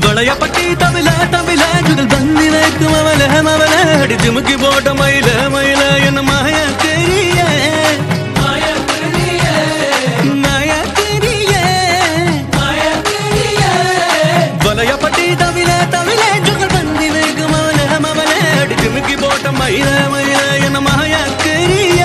வளையப்பட்டி தவில தவில ஜுகல் பந்தி வைக்கும் அவல மவல அடி ஜிமுக்கி போட்ட மயில மயில என்ன மாய தெரிய வளையப்பட்டி தவில தவில ஜுகல் பந்தி வைக்கும் அவல மவல அடி ஜிமுக்கி போட்ட மயில மயில என்ன மாய தெரிய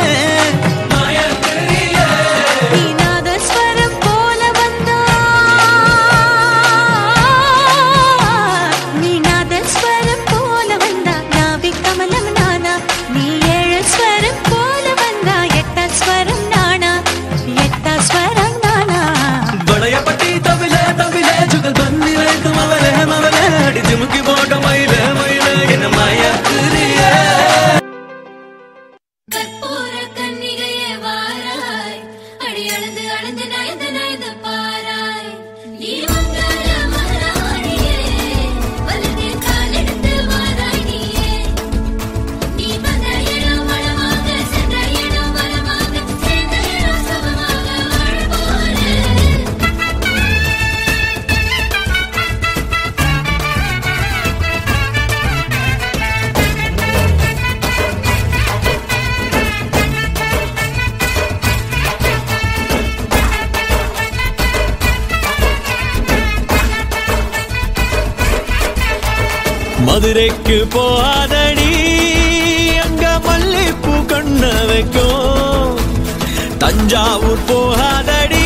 மதுரைக்கு போகாதடி அங்க மல்லிப்பூ கண்ண வைக்கும் தஞ்சாவூர் போகாதடி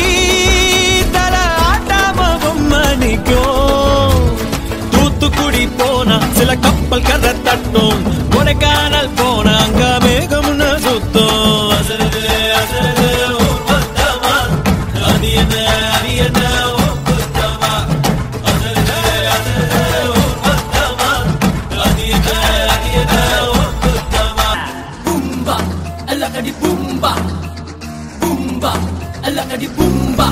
தல ஆட்டாம பொம்மணிக்கும் தூத்துக்குடி போனா சில கப்பல் கரை தட்டும் கொடைக்கானல் போனா அங்க மேகம்னு சுத்தம் அசருது அசருது ஒப்பந்தமா அது என்ன அது என்ன di bumba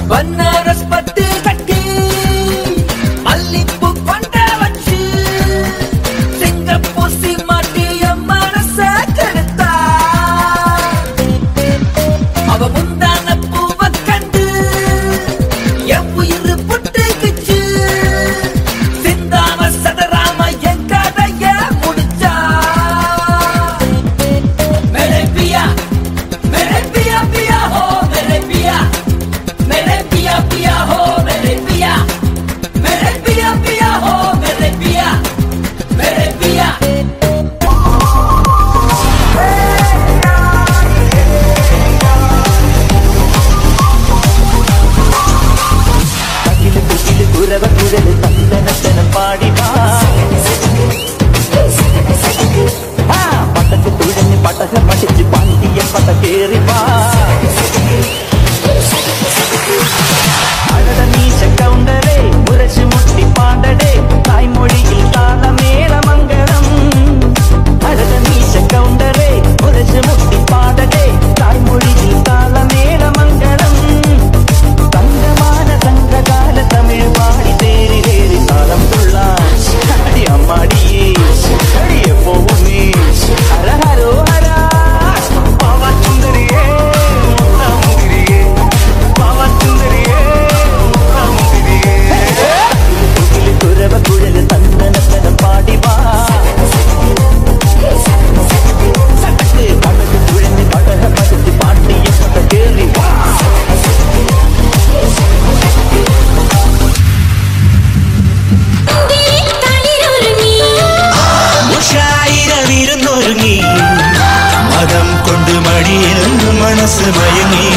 banaras patti katti allipu konda vachu singapore si matiya manasa kadutha ava mundana puva kandu எவ்வுயிர் புட்டுக்குச்சு சிந்தாம சதராம என் கதைய முடிச்சா மேரே பியா பியா ஹோ மேரே பியா பியா ஹோ மேரே பியா பியா ஹோ மேரே பியா குழல் தந்தனத்தன பாடிவா பட்டக்கு துழனு பட்டக மடிச்சு பாண்டிய பட்டகேறிவா அழட நீச்ச கவுண்டரே முரசு முட்டி பாண்டடே தாய்மொழியில் தாள மேல மங்களம் அழட நீச்ச கவுண்டரே முரசு முட்டி பாண்டடே தாய்மொழியில் தாள மேல மங்களம் தங்கமான சங்ககால தமிழ் பாடி தேறி தேறி தாளம் துள்ளான் அடி அம்மாடியே அடியே போவும் நீ ஹரஹரோ ஹரா பாவா சுந்தரியே முத்தாமுதிரியே பாவா சுந்தரியே முத்தாமுதிரியே குரவ குழல் தந்தனத்தன பாடிவா சட்டக்கு படகு குழந்தை படக படுத்து பாட்டிய பட்ட கேள்வி வா மதம் கொண்டு மடியில் மனசு மயங்கி